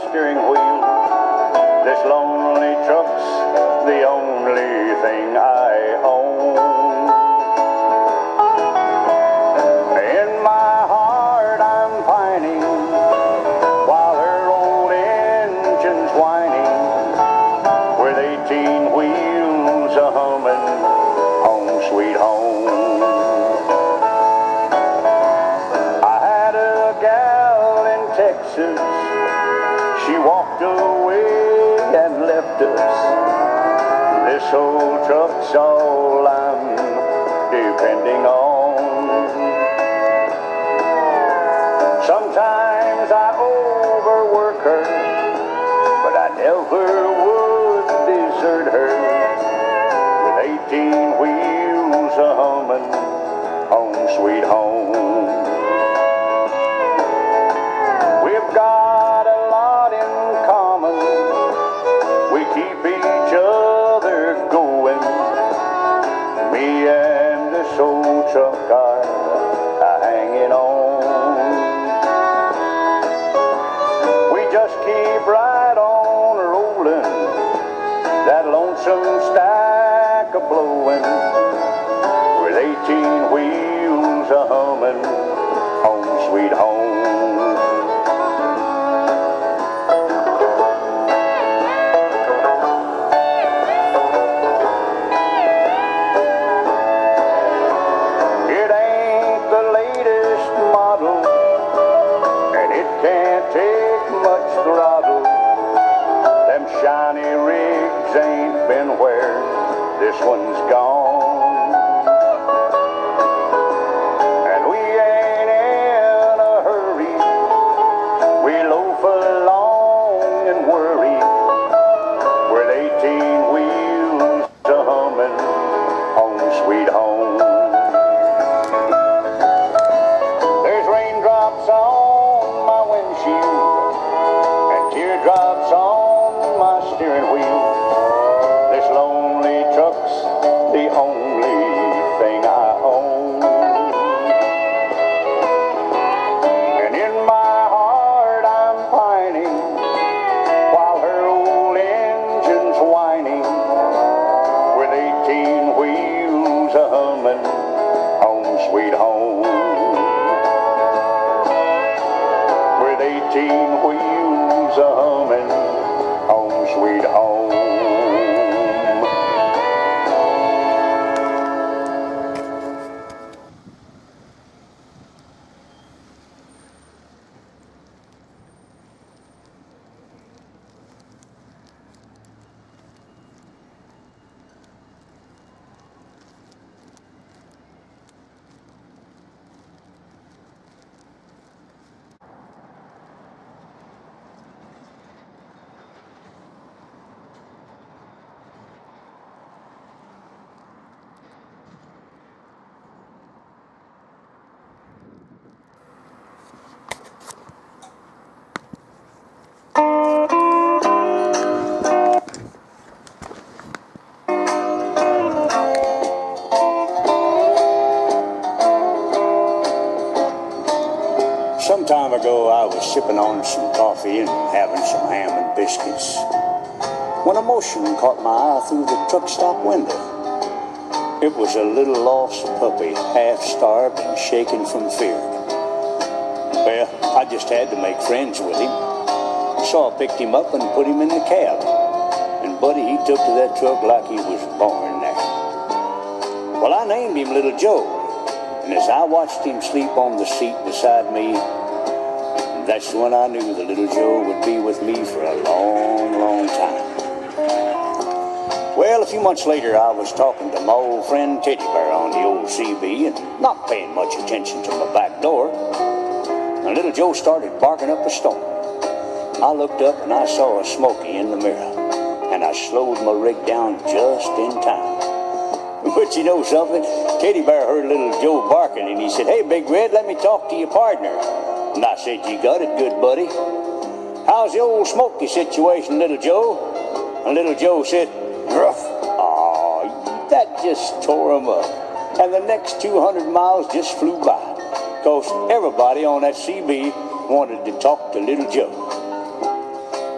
steering wheel. This lonely truck's the only thing I own. In my heart I'm pining while her old engine's whining, with 18 wheels a-humming, home sweet home. I had a gal in Texas, she walked away and left us. This old truck's all I'm depending on. Sometimes I overwork her, but I never would desert her. With 18 wheels a-humming, home sweet home. We've got a lot in common, we keep each other going. Me and this old truck are hanging on. We just keep right on rolling, that lonesome stack a-blowing, with 18 wheels a-humming, home sweet home. Throttle, them shiny rigs ain't been where this one's gone. And we ain't in a hurry, we loaf along and worry, with 18 wheels a-humming, home sweet home. There's raindrops on my windshield, teardrops on my steering wheel. This lonely truck's the only thing I own. And in my heart I'm pining while her old engine's whining, with 18 wheels a-humming, home sweet home. With 18 wheels a-humming, home sweet home. Some time ago I was sipping on some coffee and having some ham and biscuits when a motion caught my eye through the truck stop window. It was a little lost puppy, half starved and shaking from fear. Well, I just had to make friends with him, so I picked him up and put him in the cab. And buddy, he took to that truck like he was born there. Well, I named him Little Joe, and as I watched him sleep on the seat beside me, that's when I knew that Little Joe would be with me for a long, long time. Well, a few months later, I was talking to my old friend Teddy Bear on the old CB and not paying much attention to my back door. And Little Joe started barking up a storm. I looked up and I saw a Smoky in the mirror, and I slowed my rig down just in time. But you know something? Teddy Bear heard Little Joe barking, and he said, "Hey, Big Red, let me talk to your partner." And I said, "You got it, good buddy. How's the old Smoky situation, Little Joe?" And Little Joe said, "Gruff." Aw, that just tore him up. And the next 200 miles just flew by, because everybody on that CB wanted to talk to Little Joe.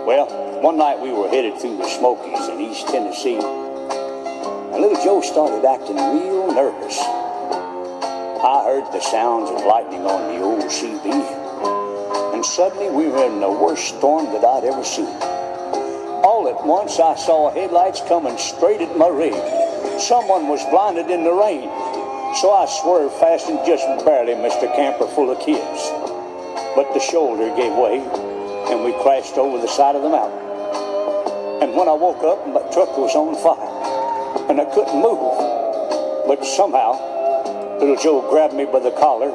Well, one night we were headed through the Smokies in East Tennessee, and little Joe started acting real nervous. I heard the sounds of lightning on the old CB, and suddenly we were in the worst storm that I'd ever seen. All at once I saw headlights coming straight at my rig. Someone was blinded in the rain, so I swerved fast and just barely missed a camper full of kids. But the shoulder gave way, and we crashed over the side of the mountain. And when I woke up, my truck was on fire, and I couldn't move. But somehow, little Joe grabbed me by the collar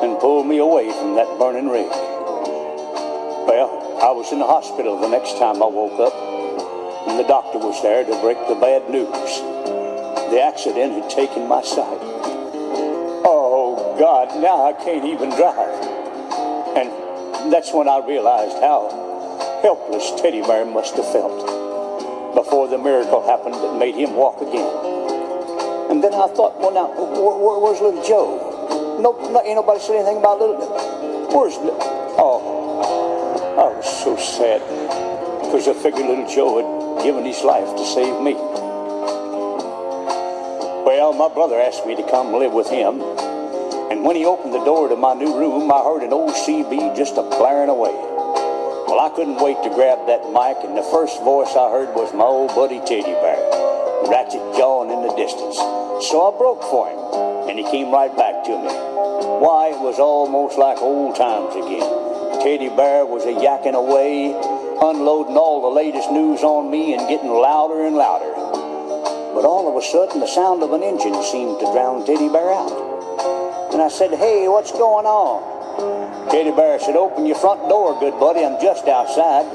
and pulled me away from that burning rig. Well, I was in the hospital the next time I woke up, and the doctor was there to break the bad news. The accident had taken my sight. Oh, God, now I can't even drive. And that's when I realized how helpless Teddy Bear must have felt before the miracle happened that made him walk again. And then I thought, well, now, where's little Joe? Ain't nobody said anything about little Joe. Oh, I was so sad because I figured little Joe had given his life to save me. Well, my brother asked me to come live with him, and when he opened the door to my new room, I heard an old CB just a-blaring away. Well, I couldn't wait to grab that mic, and the first voice I heard was my old buddy Teddy Bear, ratchet jawing in the distance. So I broke for him, and he came right back to me. Why, it was almost like old times again. Teddy Bear was a-yakking away, unloading all the latest news on me and getting louder and louder. But all of a sudden, the sound of an engine seemed to drown Teddy Bear out. And I said, hey, what's going on? Teddy Bear said, open your front door, good buddy, I'm just outside.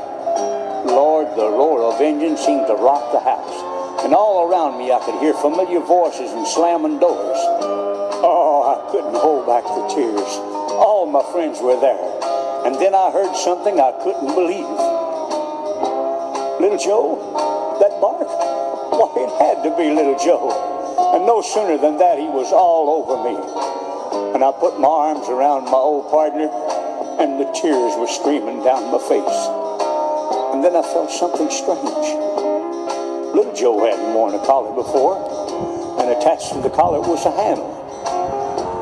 Lord, the roar of engines seemed to rock the house. And all around me, I could hear familiar voices and slamming doors. Oh, I couldn't hold back the tears. All my friends were there. And then I heard something I couldn't believe. Little Joe? That bark? Why, it had to be little Joe. And no sooner than that, he was all over me. And I put my arms around my old partner, and the tears were streaming down my face. And then I felt something strange. Little Joe hadn't worn a collar before, and attached to the collar was a handle.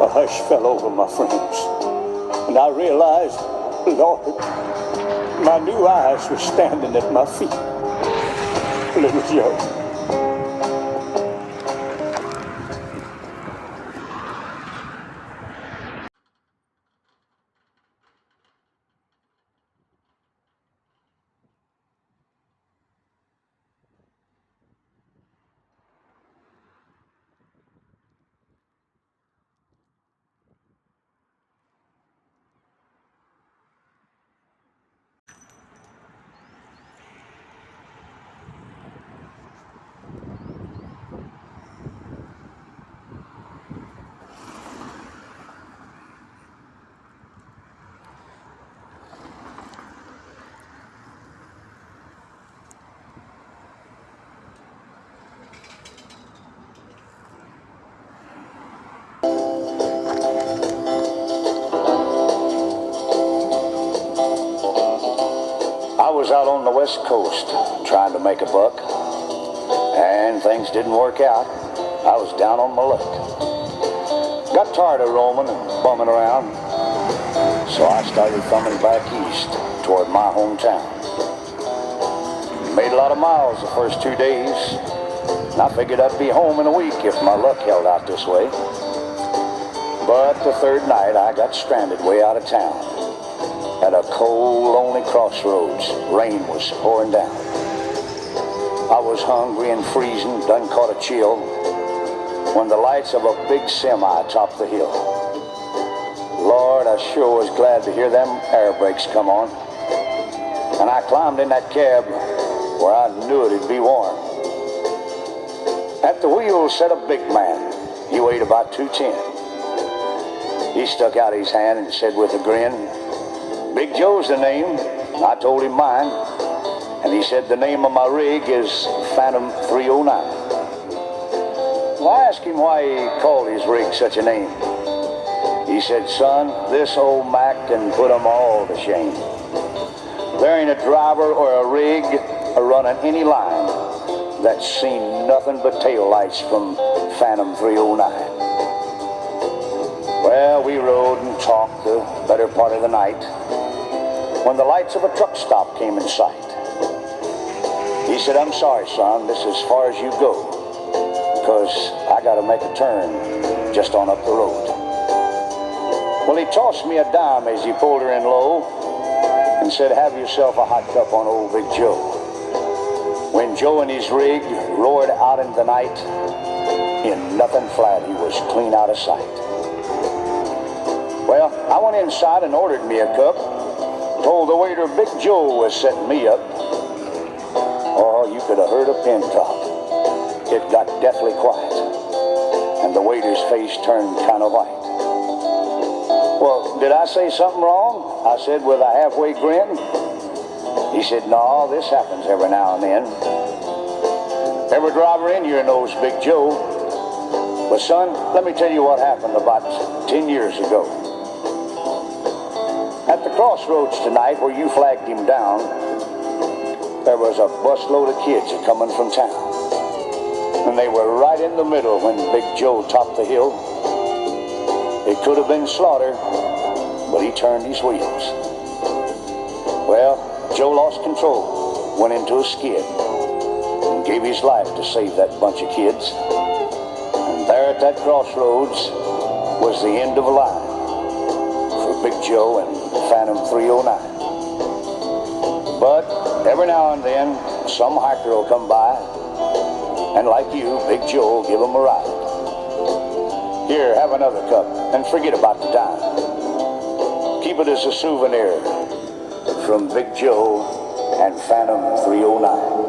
A hush fell over my friends, and I realized, Lord, my new eyes were standing at my feet. Little Joe. I was out on the West Coast trying to make a buck, and things didn't work out. I was down on my luck. Got tired of roaming and bumming around, so I started thumbing back east toward my hometown. Made a lot of miles the first 2 days, and I figured I'd be home in a week if my luck held out this way. But the third night I got stranded way out of town. At a cold, lonely crossroads, rain was pouring down. I was hungry and freezing, done caught a chill, when the lights of a big semi topped the hill. Lord, I sure was glad to hear them air brakes come on. And I climbed in that cab where I knew it'd be warm. At the wheel sat a big man. He weighed about 210. He stuck out his hand and said with a grin, Big Joe's the name. I told him mine, and he said the name of my rig is Phantom 309. Well, I asked him why he called his rig such a name. He said, son, this old Mac can put 'em all to shame. There ain't a driver or a rig or running any line that's seen nothing but tail lights from Phantom 309. Well, we rode and talked the better part of the night when the lights of a truck stop came in sight. He said, "I'm sorry, son, this is as far as you go, because I got to make a turn just on up the road." Well, he tossed me a dime as he pulled her in low and said, "Have yourself a hot cup on old Big Joe." When Joe and his rig roared out into the night, in nothing flat, he was clean out of sight. Well, I went inside and ordered me a cup, told the waiter Big Joe was setting me up. Oh, you could have heard a pin drop. It got deathly quiet, and the waiter's face turned kind of white. "Well, did I say something wrong?" I said with a halfway grin. He said, "No, this happens every now and then. Every driver in here knows Big Joe. But son, let me tell you what happened about 10 years ago. At the crossroads tonight where you flagged him down, there was a busload of kids coming from town. And they were right in the middle when Big Joe topped the hill. It could have been slaughter, but he turned his wheels. Well, Joe lost control, went into a skid, and gave his life to save that bunch of kids. And there at that crossroads was the end of a line for Big Joe and Phantom 309. But every now and then, some hiker will come by, and like you, Big Joe will give him a ride. Here, have another cup, and forget about the dime. Keep it as a souvenir from Big Joe and Phantom 309.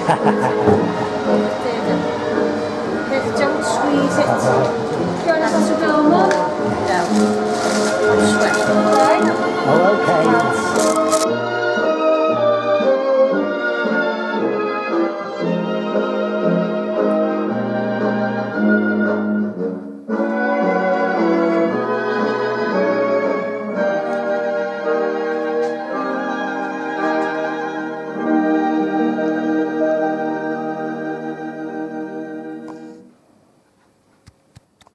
Ha ha ha.